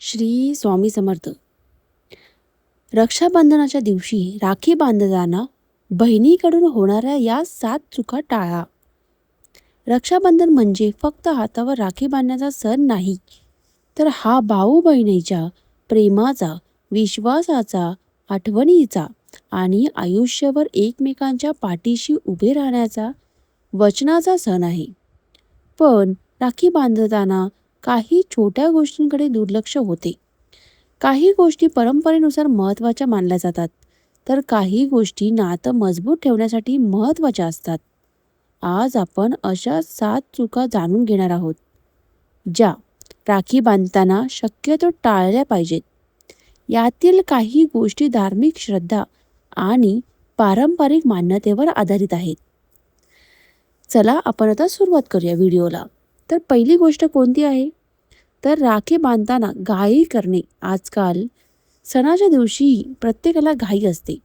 श्री स्वामी समर्थ. रक्षाबंधनाच्या दिवशी राखी बांधताना बहिणीकडून होणाऱ्या या 7 चुका टाळा. रक्षाबंधन म्हणजे फक्त हातावर राखी बांधण्याचा सण नाही, तर हा भाऊ बहिणीच्या प्रेमाचा, विश्वासाचा, आठवणीचा आणि आयुष्यभर एकमेकांच्या पाठीशी उभे राहण्याचा वचनाचा सण आहे. पण राखी बांधताना काही छोट्या गोष्टींकडे दुर्लक्ष होते. काही गोष्टी परंपरेनुसार महत्त्वाच्या मानल्या जातात, तर काही गोष्टी नातं मजबूत ठेवण्यासाठी महत्त्वाच्या असतात. आज आपण अशा 7 चुका जाणून घेणार आहोत, ज्या राखी बांधताना शक्यतो टाळल्या पाहिजेत. यातील काही गोष्टी धार्मिक श्रद्धा आणि पारंपरिक मान्यतेवर आधारित आहेत. चला आपण आता सुरुवात करूया व्हिडिओला. तर पहिली गोष्ट कोणती आहे? तर राखी बांधताना घाई करणे. आजकाल सणाच्या दिवशी प्रत्येकाला घाई असते.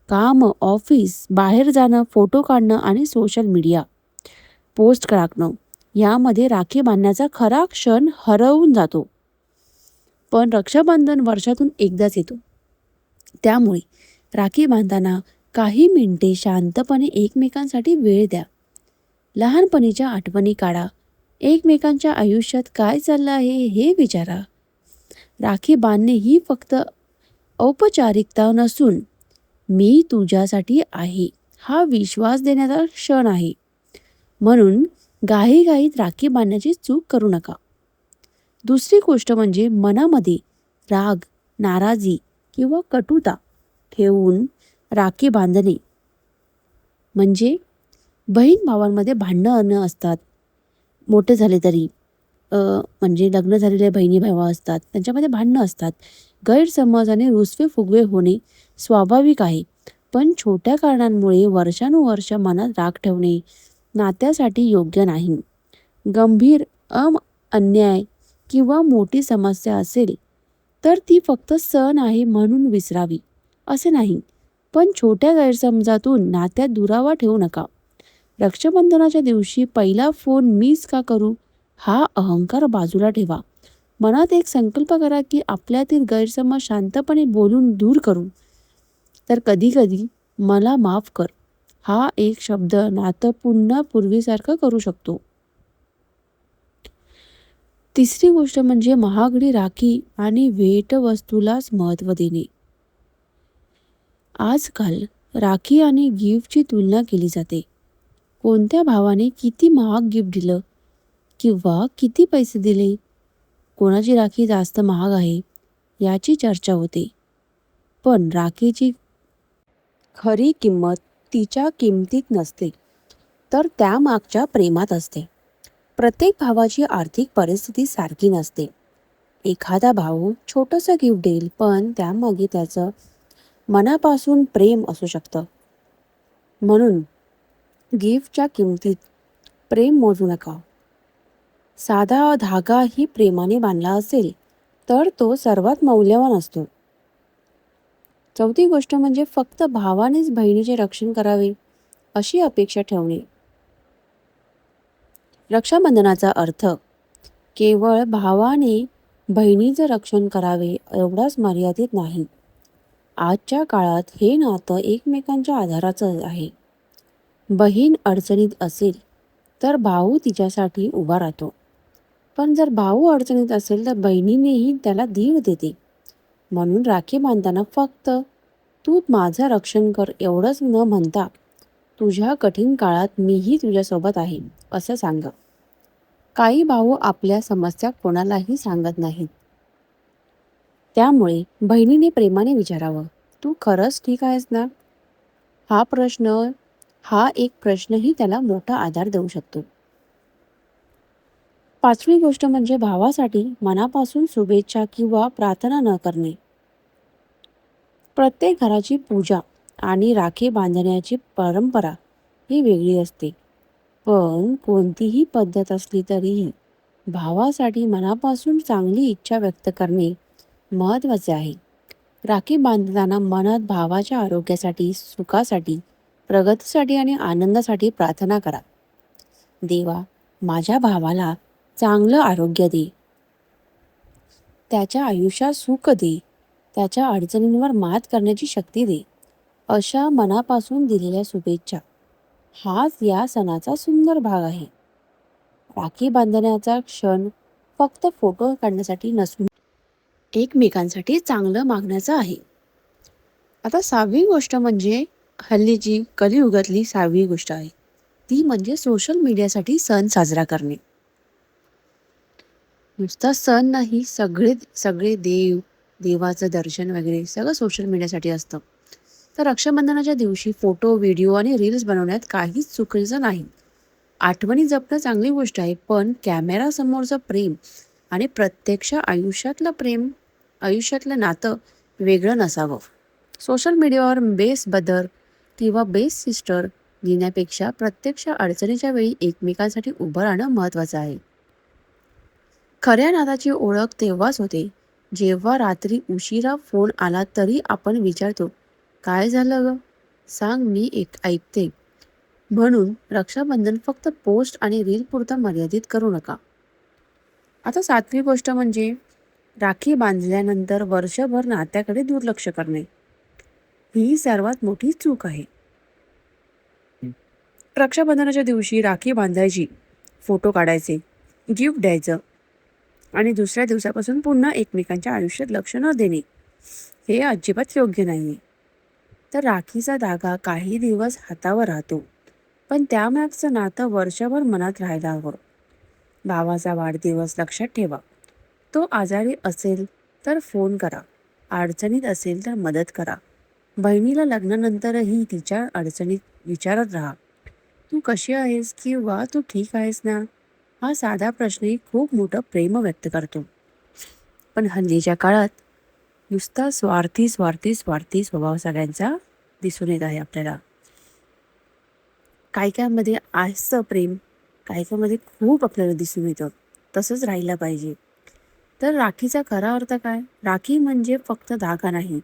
काम, ऑफिस, बाहेर जाणं, फोटो काढणं आणि सोशल मीडिया पोस्ट टाकणं यामध्ये राखी बांधण्याचा खरा क्षण हरवून जातो. पण रक्षाबंधन वर्षातून एकदाच येतो. त्यामुळे राखी बांधताना काही मिनिटे शांतपणे एकमेकांसाठी वेळ द्या. लहानपणीच्या आठवणी काढा. एकमेकांच्या आयुष्यात काय चाललं आहे हे विचारा. राखी बांधणे ही फक्त औपचारिकता नसून मी तुझ्यासाठी आहे हा विश्वास देण्याचा क्षण आहे. म्हणून घाईघाईत राखी बांधण्याची चूक करू नका. दुसरी गोष्ट म्हणजे मनामध्ये राग, नाराजी किंवा कटुता ठेवून राखी बांधणे. म्हणजे बहीण भावांमध्ये भांडणं असतात, मोठे झाले तरी म्हणजे लग्न झालेले बहिणी भाऊ असतात, त्यांच्यामध्ये भांडणं असतात. गैरसमज आणि रुसवे फुगवे होणे स्वाभाविक आहे. पण छोट्या कारणांमुळे वर्षानुवर्ष मनात राग ठेवणे नात्यासाठी योग्य नाही. गंभीर अन्याय किंवा मोठी समस्या असेल तर ती फक्त सण आहे म्हणून विसरावी असे नाही. पण छोट्या गैरसमजातून नात्यात दुरावा ठेवू नका. रक्षाबंधनाच्या दिवशी पहिला फोन मिस का करू हा अहंकार बाजूला ठेवा. मनात एक संकल्प करा की आपल्यातील गैरसमज शांतपणे बोलून दूर करू. तर कधी कधी मला माफ कर हा एक शब्द नातं पुन्हा पूर्वीसारखं करू शकतो. तिसरी गोष्ट म्हणजे महागडी राखी आणि भेटवस्तूलाच महत्त्व देणे. आजकाल राखी आणि गिफ्टची तुलना केली जाते. कोणत्या भावाने किती महाग गिफ्ट दिलं किंवा किती पैसे दिले, कोणाची राखी जास्त महाग आहे याची चर्चा होते. पण राखीची खरी किंमत तिच्या किमतीत नसते, तर त्यामागच्या प्रेमात असते. प्रत्येक भावाची आर्थिक परिस्थिती सारखी नसते. एखादा भाऊ छोटंसं गिफ्ट देईल, पण त्यामागे त्याचं मनापासून प्रेम असू शकतं. म्हणून गिफ्टच्या किमतीत प्रेम मोजू नका. साधा धागा ही प्रेमाने बांधला असेल तर तो सर्वात मौल्यवान असतो. चौथी गोष्ट म्हणजे फक्त भावानेच बहिणीचे रक्षण करावे अशी अपेक्षा ठेवणे. रक्षाबंधनाचा अर्थ केवळ भावाने बहिणीचं रक्षण करावे एवढाच मर्यादित नाही. आजच्या काळात हे नातं एकमेकांच्या आधाराचं आहे. बहीण अडचणीत असेल तर भाऊ तिच्यासाठी उभा राहतो. पण जर भाऊ अडचणीत असेल तर बहिणीनेही त्याला धीर देते. म्हणून राखी बांधताना फक्त तू माझं रक्षण कर एवढंच न म्हणता तुझ्या कठीण काळात मीही तुझ्यासोबत आहे असं सांगा. काही भाऊ आपल्या समस्या कोणालाही सांगत नाहीत. त्यामुळे बहिणीने प्रेमाने विचारावं, तू खरंच ठीक आहेस ना? हा एक प्रश्नही त्याला मोठा आधार देऊ शकतो. पाचवी गोष्ट म्हणजे भावासाठी मनापासून शुभेच्छा किंवा प्रार्थना न करणे. प्रत्येक घराची पूजा आणि राखी बांधण्याची परंपरा ही वेगळी असते. पण कोणतीही पद्धत असली तरीही भावासाठी मनापासून चांगली इच्छा व्यक्त करणे महत्त्वाचे आहे. राखी बांधताना मनात भावाच्या आरोग्यासाठी, सुखासाठी, प्रगतीसाठी आणि आनंदासाठी प्रार्थना करा. देवा, माझ्या भावाला चांगलं आरोग्य दे, त्याच्या आयुष्यात सुख दे, त्याच्या अडचणींवर मात करण्याची शक्ती दे, अशा मनापासून दिलेल्या शुभेच्छा हाच या सणाचा सुंदर भाग आहे. राखी बांधण्याचा क्षण फक्त फोटो काढण्यासाठी नसून एकमेकांसाठी चांगलं मागण्याचा आहे. आता 6वी गोष्ट म्हणजे हल्लीची कलियुगातली 6वी गोष्ट आहे. ती म्हणजे सोशल मीडियासाठी सण साजरा करणे. नुसता सण नाही, सगळे सगळे देवाचं दर्शन वगैरे सगळं सोशल मीडियासाठी असतं. तर रक्षाबंधनाच्या दिवशी फोटो, व्हिडिओ आणि रील्स बनवण्यात काहीच चुकीचं नाही. आठवणी जपणं चांगली गोष्ट आहे, पण कॅमेरासमोरचं प्रेम आणि प्रत्यक्ष आयुष्यातलं नातं वेगळं नसावं. सोशल मीडियावर बेस्ट ब्रदर किंवा बेस्ट सिस्टर लिहिण्यापेक्षा प्रत्यक्ष अडचणीच्या वेळी एकमेकांसाठी उभं राहणं महत्त्वाचं आहे. खऱ्या नादाची ओळख तेव्हाच होते, जेव्हा रात्री उशिरा फोन आला तरी आपण विचारतो, "काय झालं गं? सांग, मी ऐकते." म्हणून रक्षाबंधन फक्त पोस्ट आणि रील पुरतं मर्यादित करू नका. आता 7वी गोष्ट म्हणजे राखी बांधल्यानंतर वर्षभर नात्याकडे दुर्लक्ष करणे. ही सर्वात मोठी चूक आहे. रक्षाबंधनाच्या दिवशी राखी बांधायची, फोटो काढायचे, गिफ्ट द्यायचं आणि दुसऱ्या दिवसापासून पुन्हा एकमेकांच्या आयुष्यात लक्ष न देणे, हे अजिबात योग्य नाही. तर राखीचा धागा काही दिवस हातावर राहतो, पण त्यामागचं नातं वर्षभर मनात राहायला हवं. भावाचा वाढदिवस लक्षात ठेवा. तो आजारी असेल तर फोन करा, अडचणीत असेल तर मदत करा. बहिणीला लग्नानंतरही तिच्या अडचणीत विचारत राहा, "तू कशी आहेस?" किंवा "तू ठीक आहेस ना?" हा साधा प्रश्नही खूप मोठं प्रेम व्यक्त करतो. पण हल्लीच्या काळात नुसता स्वार्थी स्वार्थी स्वार्थी स्वभाव सगळ्यांचा दिसून येत आहे आपल्याला. काही काहींमध्ये असतं प्रेम, काही काहींमध्ये खूप आपल्याला दिसून येतं. तसंच राहिलं पाहिजे. तर राखीचा खरा अर्थ काय? राखी म्हणजे फक्त धागा नाही,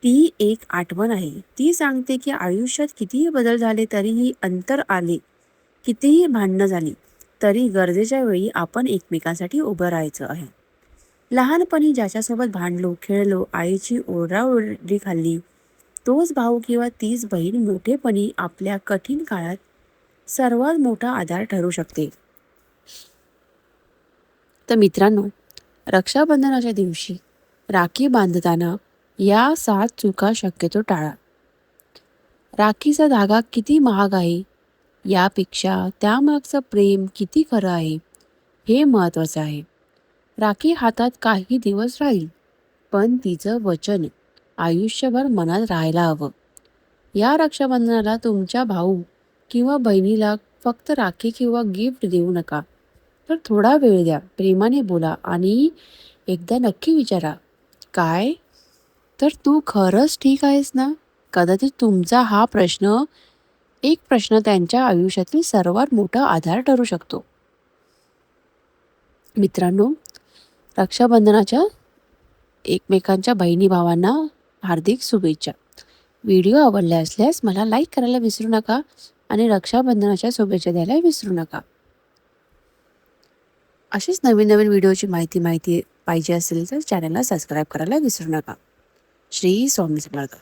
ती एक आठवण आहे. ती सांगते की आयुष्यात कितीही बदल झाले, तरीही अंतर आले, कितीही भांडणं झाली, तरी गरजेच्या वेळी आपण एकमेकांसाठी उभं राहायचं आहे. लहानपणी ज्याच्यासोबत भांडलो, खेळलो, आईची ओरडाओरडी खाल्ली, तोच भाऊ किंवा तीच बहीण मोठेपणी आपल्या कठीण काळात सर्वात मोठा आधार ठरू शकते. तर मित्रांनो, रक्षाबंधनाच्या दिवशी राखी बांधताना या 7 चुका शक्यतो टाळा. राखीचा धागा किती महाग आहे, यापेक्षा त्यामागचं प्रेम किती खरं आहे, हे महत्त्वाचं आहे. राखी हातात काही दिवस राहील, पण तिचं वचन आयुष्यभर मनात राहायला हवं. या रक्षाबंधनाला तुमच्या भाऊ किंवा बहिणीला फक्त राखी किंवा गिफ्ट देऊ नका, तर थोडा वेळ द्या, प्रेमाने बोला आणि एकदा नक्की विचारा, "काय? तर तू खरंच ठीक आहेस ना?" कदाचित तुमचा हा प्रश्न त्यांच्या आयुष्यातील सर्वात मोठा आधार ठरू शकतो. मित्रांनो, रक्षाबंधनाच्या एकमेकांच्या बहिणी भावांना हार्दिक शुभेच्छा. व्हिडिओ आवडला असल्यास मला लाईक करायला विसरू नका आणि रक्षाबंधनाच्या शुभेच्छा द्यायला विसरू नका. अशीच नवीन नवीन व्हिडिओची माहिती पाहिजे असेल तर चॅनलला सबस्क्राईब करायला विसरू नका. श्री स्वामी समर्थ.